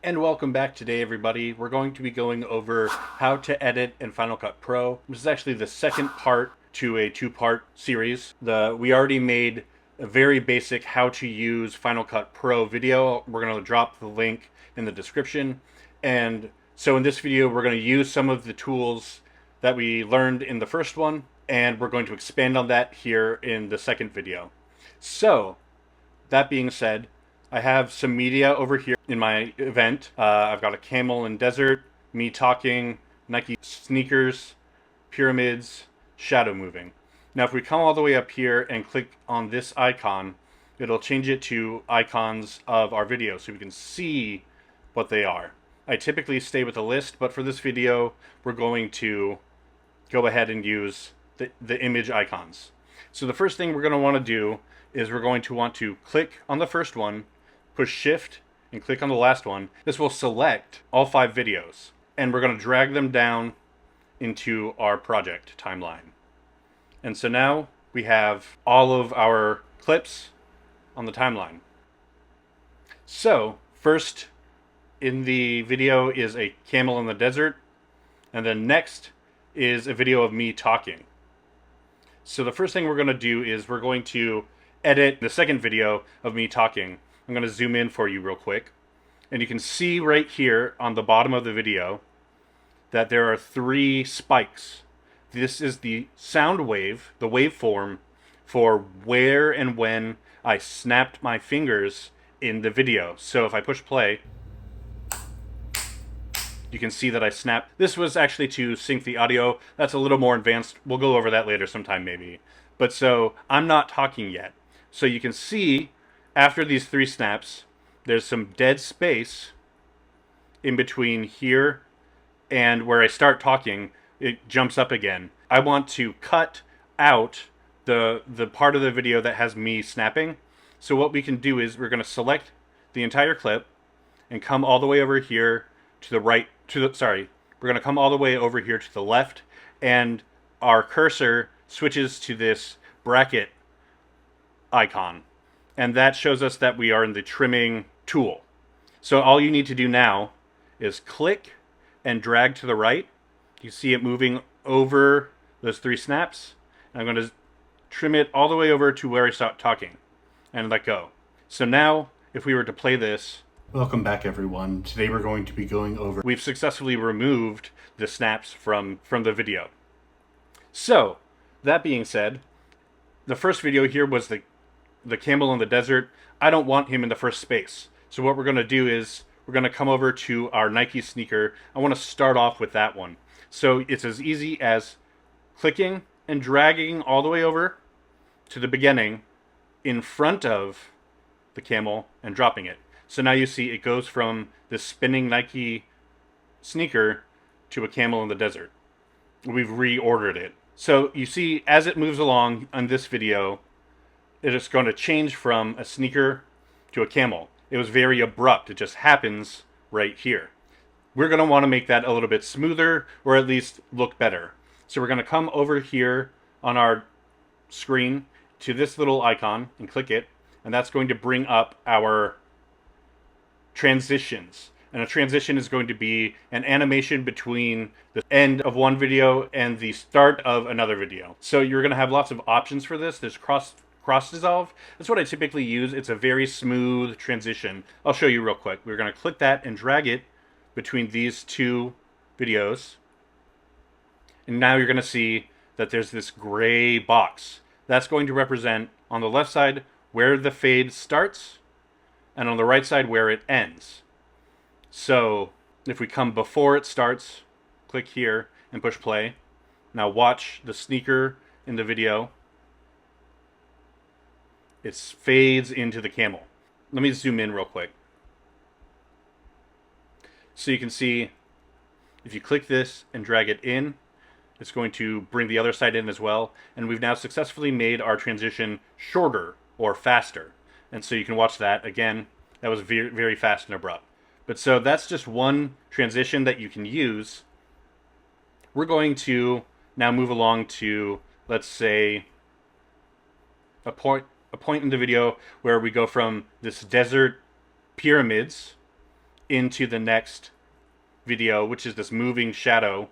And welcome back today, everybody. We're going to be going over how to edit in Final Cut Pro. This is actually the second part to a two-part series. We already made a very basic how to use Final Cut Pro video. We're going to drop the link in the description. And so in this video, we're going to use some of the tools that we learned in the first one, and we're going to expand on that here in the second video. So, that being said, I have some media over here in my event. I've got a camel in desert, me talking, Nike sneakers, pyramids, shadow moving. Now if we come all the way up here and click on this icon, it'll change it to icons of our video so we can see what they are. I typically stay with a list, but for this video, we're going to go ahead and use the image icons. So the first thing we're going to want to do is we're going to want to click on the first one, push shift, and click on the last one. This will select all 5 videos, and we're going to drag them down into our project timeline. And so now we have all of our clips on the timeline. So first in the video is a camel in the desert, and then next is a video of me talking. So the first thing we're going to do is we're going to edit the second video of me talking. I'm going to zoom in for you real quick. And you can see right here on the bottom of the video that there are 3 spikes. This is the sound wave, the waveform for where and when I snapped my fingers in the video. So if I push play, you can see that I snapped. This was actually to sync the audio. That's a little more advanced. We'll go over that later sometime maybe. But so I'm not talking yet. So you can see after these 3 snaps, there's some dead space in between here and where I start talking. It jumps up again. I want to cut out the part of the video that has me snapping. So what we can do is we're going to select the entire clip and come all the way over here to the right, we're going to come all the way over here to the left, and our cursor switches to this bracket icon, and that shows us that we are in the trimming tool. So all you need to do now is click and drag to the right. You see it moving over those 3 snaps, and I'm going to trim it all the way over to where I stopped talking and let go. So now if we were to play this, welcome back everyone. Today we're going to be going over, we've successfully removed the snaps from the video. So that being said, the first video here was the camel in the desert. I don't want him in the first space. So what we're going to do is we're going to come over to our Nike sneaker. I want to start off with that one. So it's as easy as clicking and dragging all the way over to the beginning in front of the camel and dropping it. So now you see it goes from this spinning Nike sneaker to a camel in the desert. We've reordered it. So you see as it moves along on this video, it is going to change from a sneaker to a camel. It was very abrupt. It just happens right here. We're going to want to make that a little bit smoother, or at least look better. So we're going to come over here on our screen to this little icon and click it, and that's going to bring up our transitions. And a transition is going to be an animation between the end of one video and the start of another video. So you're going to have lots of options for this. There's cross dissolve. That's what I typically use. It's a very smooth transition. I'll show you real quick. We're going to click that and drag it between these 2 videos. And now you're going to see that there's this gray box. That's going to represent on the left side where the fade starts and on the right side where it ends. So if we come before it starts, click here and push play. Now watch the sneaker in the video. It fades into the camel. Let me zoom in real quick. So you can see if you click this and drag it in, it's going to bring the other side in as well. And we've now successfully made our transition shorter or faster. And so you can watch that again. That was very, very fast and abrupt. But so that's just one transition that you can use. We're going to now move along to, let's say, a point in the video where we go from this desert pyramids into the next video, which is this moving shadow.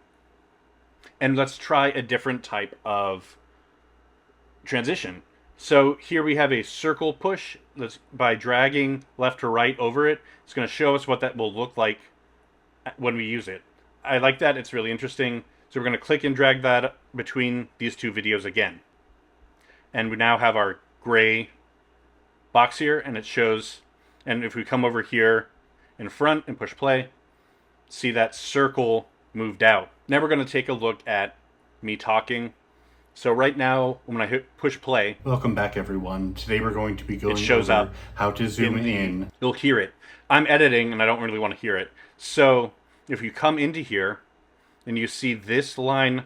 And let's try a different type of transition. So here we have a circle push. That's by dragging left to right over it. It's going to show us what that will look like when we use it. I like that. It's really interesting. So we're going to click and drag that between these two videos again. And we now have our gray box here, and it shows, and if we come over here in front and push play, see that circle moved out. Now we're going to take a look at me talking. So right now, when I hit push play, welcome back everyone. Today we're going to be going it shows over up how to zoom in. You'll hear it. I'm editing and I don't really want to hear it. So if you come into here and you see this line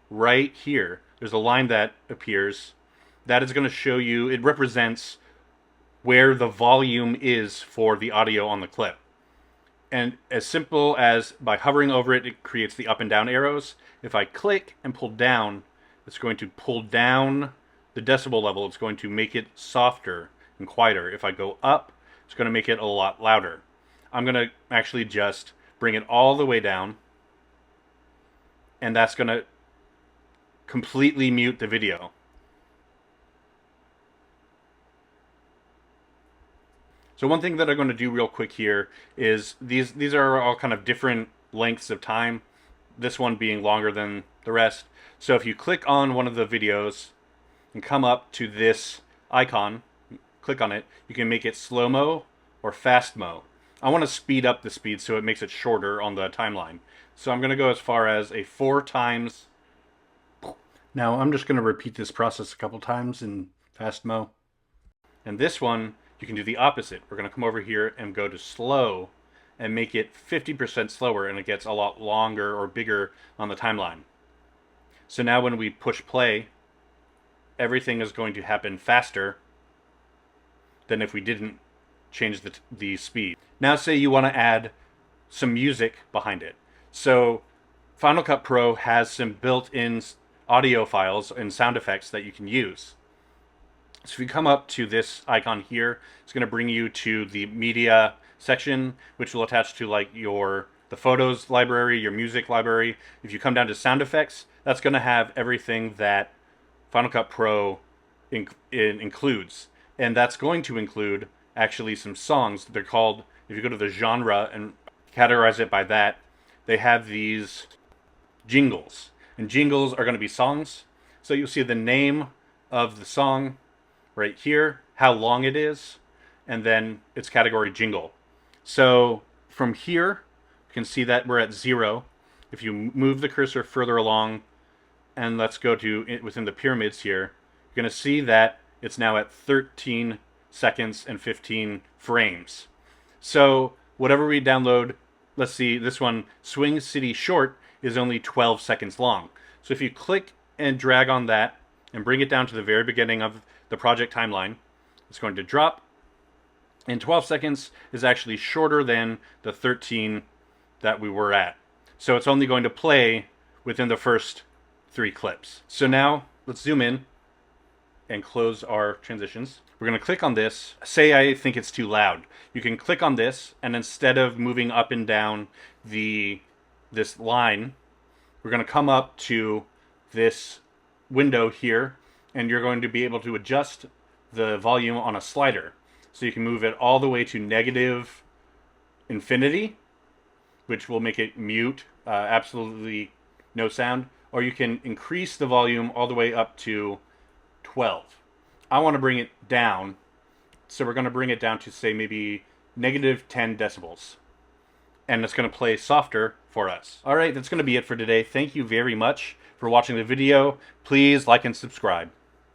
right here, there's a line that appears. That is going to show you, it represents where the volume is for the audio on the clip. And as simple as by hovering over it, it creates the up and down arrows. If I click and pull down, it's going to pull down the decibel level. It's going to make it softer and quieter. If I go up, it's going to make it a lot louder. I'm going to actually just bring it all the way down, and that's going to completely mute the video. So one thing that I'm going to do real quick here is these are all kind of different lengths of time, this one being longer than the rest. So if you click on one of the videos and come up to this icon, click on it, you can make it slow-mo or fast-mo. I want to speed up the speed so it makes it shorter on the timeline. So I'm going to go as far as a 4 times. Now I'm just going to repeat this process a couple times in fast-mo. And this one, you can do the opposite. We're going to come over here and go to slow and make it 50% slower, and it gets a lot longer or bigger on the timeline. So now when we push play, everything is going to happen faster than if we didn't change the speed. Now say you want to add some music behind it. So Final Cut Pro has some built-in audio files and sound effects that you can use. So if you come up to this icon here, it's going to bring you to the media section, which will attach to like the photos library, your music library. If you come down to sound effects, that's going to have everything that Final Cut Pro includes. And that's going to include actually some songs. They're called, if you go to the genre and categorize it by that, they have these jingles. And jingles are going to be songs. So you'll see the name of the song right here, how long it is, and then its category jingle. So from here, you can see that we're at 0. If you move the cursor further along, and let's go to within the pyramids here, you're going to see that it's now at 13 seconds and 15 frames. So whatever we download, let's see, this one, Swing City Short, is only 12 seconds long. So if you click and drag on that and bring it down to the very beginning of the project timeline, it's going to drop. And 12 seconds is actually shorter than the 13 that we were at. So it's only going to play within the first 3 clips. So now let's zoom in and close our transitions. We're going to click on this. Say I think it's too loud. You can click on this, and instead of moving up and down this line, we're going to come up to this window here, and you're going to be able to adjust the volume on a slider. So you can move it all the way to negative infinity, which will make it mute, absolutely no sound. Or you can increase the volume all the way up to 12. I want to bring it down, so we're going to bring it down to, say, maybe negative 10 decibels. And it's going to play softer for us. All right, that's going to be it for today. Thank you very much for watching the video. Please like and subscribe.